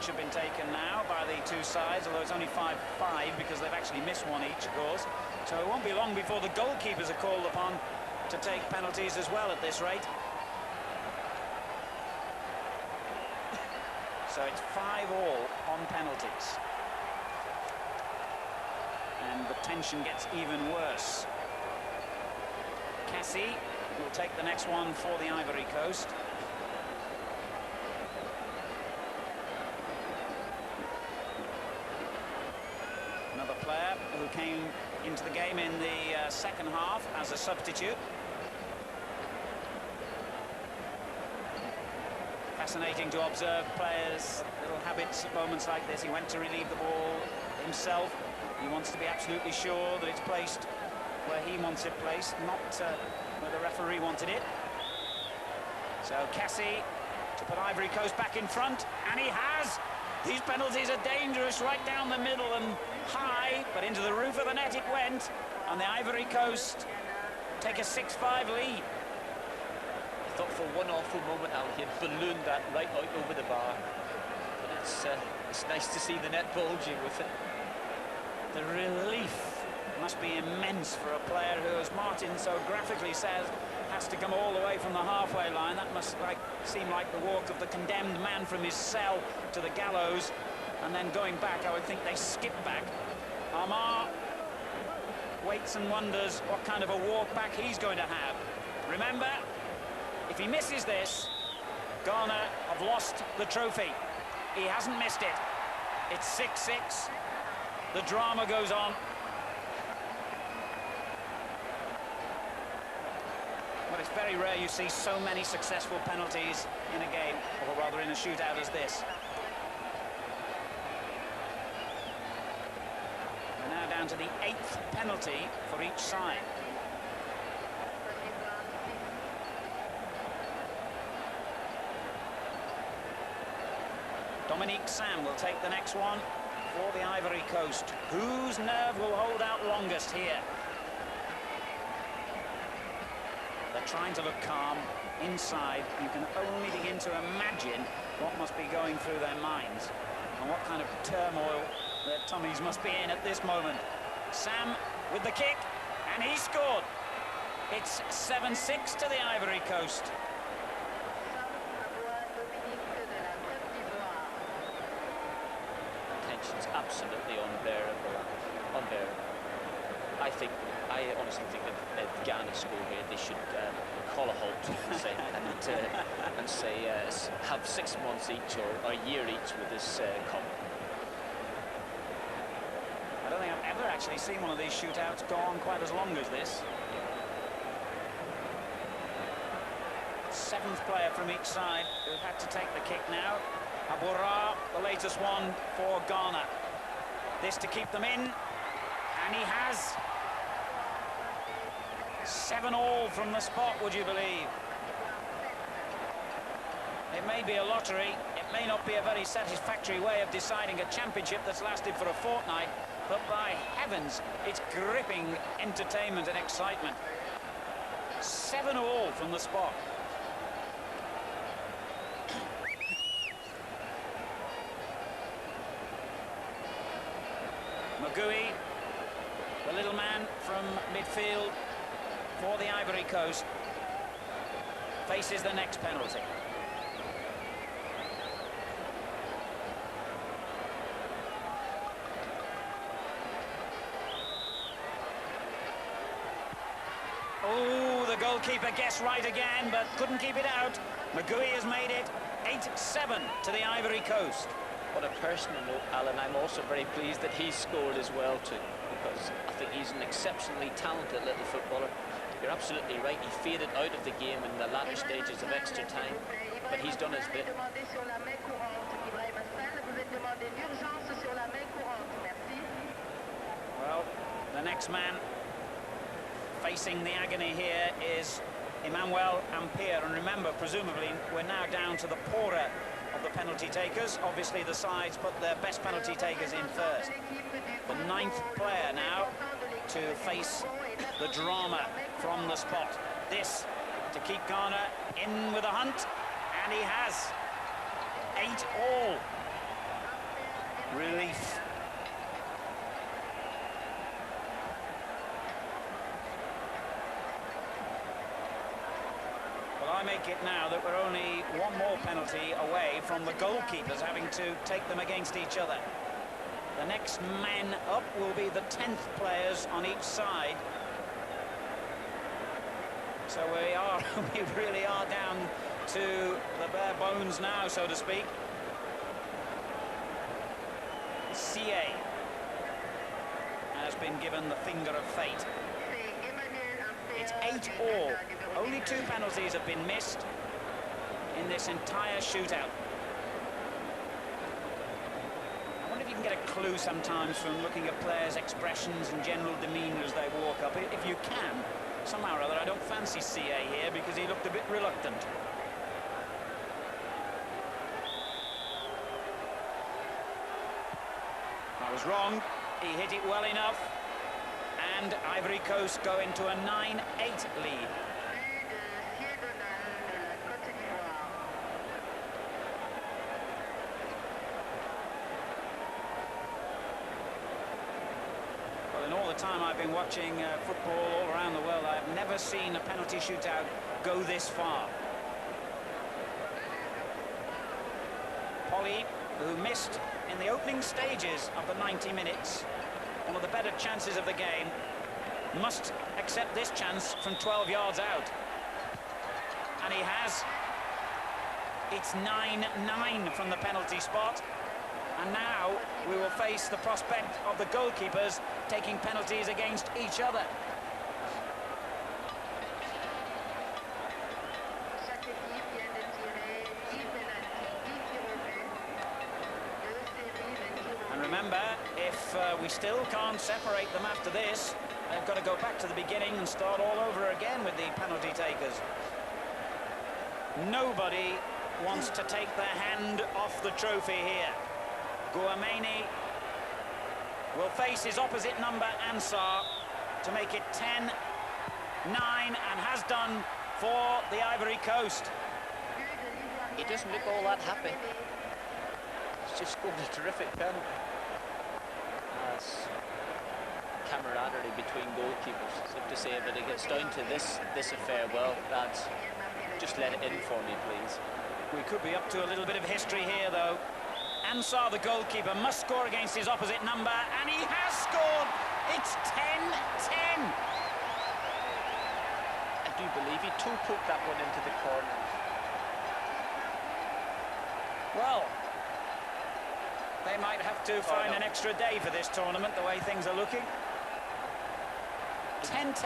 each have been taken now by the two sides, although it's only 5-5 because they've actually missed one each, of course. So it won't be long before the goalkeepers are called upon to take penalties as well at this rate. So it's 5-5 on penalties. And the tension gets even worse. Cassie will take the next one for the Ivory Coast. Another player who came into the game in the second half as a substitute. Fascinating to observe players' little habits at moments like this. He went to relieve the ball himself. He wants to be absolutely sure that it's placed where he wants it placed, not where the referee wanted it. So Cassie to put Ivory Coast back in front, and he has. These penalties are dangerous, right down the middle and high, but into the roof of the net it went, and the Ivory Coast take a 6-5 lead. I thought for one awful moment, Al, he had ballooned that right out over the bar. But it's nice to see the net bulging with it. The relief must be immense for a player who, as Martin so graphically says, has to come all the way from the halfway line. That must seem like the walk of the condemned man from his cell to the gallows, and then going back. I would think they skip back. Amar waits and wonders what kind of a walk back he's going to have. Remember, if he misses this, Ghana have lost the trophy. He hasn't missed it. It's 6-6. The drama goes on. But it's very rare you see so many successful penalties in a game, or rather in a shootout as this. We're now down to the 8th penalty for each side. Dominique Sam will take the next one for the Ivory Coast. Whose nerve will hold out longest here? They're trying to look calm inside. You can only begin to imagine what must be going through their minds and what kind of turmoil their tummies must be in at this moment. Sam with the kick, and he scored. It's 7-6 to the Ivory Coast. Tension's absolutely unbearable. I honestly think that if Ghana score here, they should call a halt and say have 6 months each or a year each with this cup. I don't think I've ever actually seen one of these shootouts go on quite as long as this. 7th player from each side who've had to take the kick now. Aboura, the latest one for Ghana. This to keep them in, and he has. 7-7 from the spot, would you believe? It may be a lottery. It may not be a very satisfactory way of deciding a championship that's lasted for a fortnight, but by heavens, it's gripping entertainment and excitement. 7-7 from the spot. Magui, the little man from midfield for the Ivory Coast, faces the next penalty. Oh, the goalkeeper guessed right again, but couldn't keep it out. Magui has made it 8-7 to the Ivory Coast. On a personal note, Alan, I'm also very pleased that he scored as well too, because I think he's an exceptionally talented little footballer. You're absolutely right, he faded out of the game in the latter stages of extra time, but he's done his bit. Well, the next man facing the agony here is Emmanuel Ampere, and remember, presumably, we're now down to the poorer of the penalty takers. Obviously, the sides put their best penalty takers in first. The 9th player now to face the drama from the spot. This to keep Ghana in with a hunt, and he has. 8-8. relief. Well, I make it now that we're only one more penalty away from the goalkeepers having to take them against each other. The next man up will be the 10th players on each side. So we really are down to the bare bones now, so to speak. CA has been given the finger of fate. It's 8-all. Only 2 penalties have been missed in this entire shootout. I wonder if you can get a clue sometimes from looking at players' expressions and general demeanour as they walk up. If you can, somehow or other, I don't fancy CA here because he looked a bit reluctant. I was wrong. He hit it well enough. And Ivory Coast go into a 9-8 lead. Well, in all the time I've been watching football all around the world, I've never seen a penalty shootout go this far. Polly, who missed in the opening stages of the 90 minutes, one of the better chances of the game, must accept this chance from 12 yards out. And he has. It's 9-9 from the penalty spot. And now we will face the prospect of the goalkeepers taking penalties against each other. And remember, if we still can't separate them after this, they've got to go back to the beginning and start all over again with the penalty takers. Nobody wants to take their hand off the trophy here. Guameni will face his opposite number, Ansar, to make it 10-9, and has done for the Ivory Coast. He doesn't look all that happy. He's just scored a terrific penalty. That's camaraderie between goalkeepers, so to say, but it gets down to this affair. Well, lads, just let it in for me, please. We could be up to a little bit of history here, though. Ansar, the goalkeeper, must score against his opposite number, and he has scored. It's 10-10. I do believe he toe-poked that one into the corner. Well, they might have to find an extra day for this tournament, the way things are looking. 10-10.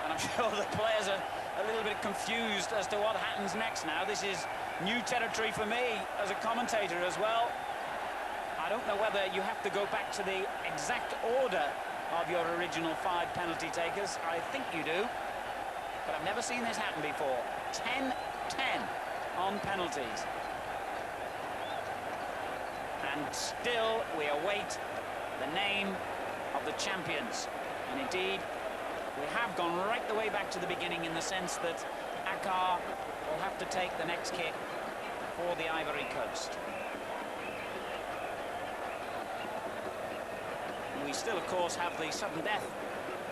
And I'm sure the players are a little bit confused as to what happens next now. This is new territory for me as a commentator as well. I don't know whether you have to go back to the exact order of your original 5 penalty takers. I think you do, but I've never seen this happen before. 10-10 on penalties. And still we await the name of the champions. And indeed, we have gone right the way back to the beginning, in the sense that Akar will have to take the next kick for the Ivory Coast. We still, of course, have the sudden death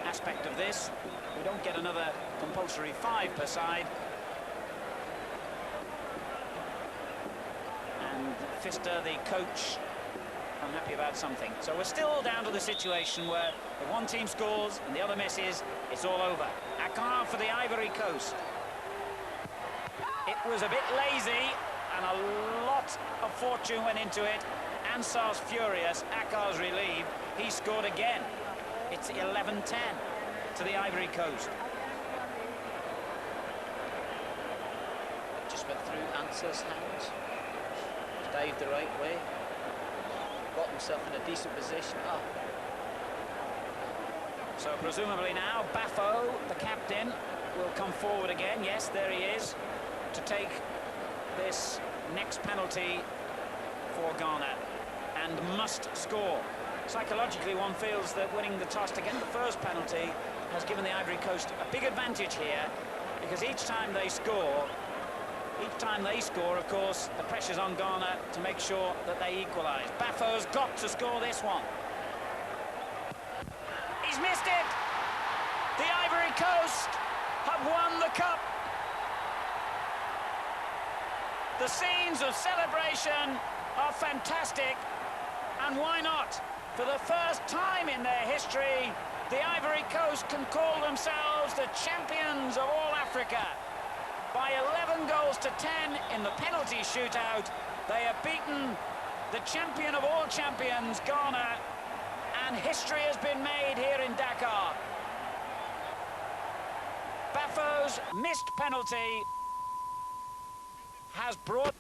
aspect of this. We don't get another compulsory 5 per side. And Pfister, the coach, unhappy about something. So we're still down to the situation where if one team scores and the other misses, it's all over. Akar for the Ivory Coast. It was a bit lazy, and a lot of fortune went into it. Ansar's furious, Akar's relieved. He scored again. It's 11-10 to the Ivory Coast. Just went through Ansar's hands. Dived the right way. Got himself in a decent position. Oh. So presumably now, Baffo, the captain, will come forward again. Yes, there he is, to take this next penalty for Ghana, and must score. Psychologically, one feels that winning the toss to get the first penalty has given the Ivory Coast a big advantage here, because each time they score, Each time they score, of course, the pressure's on Ghana to make sure that they equalise. Bafo's got to score this one. He's missed it! The Ivory Coast have won the cup. The scenes of celebration are fantastic, and why not? For the first time in their history, the Ivory Coast can call themselves the champions of all Africa. By 11 goals to 10 in the penalty shootout, they have beaten the champion of all champions, Ghana, and history has been made here in Dakar. Bafo's missed penalty has brought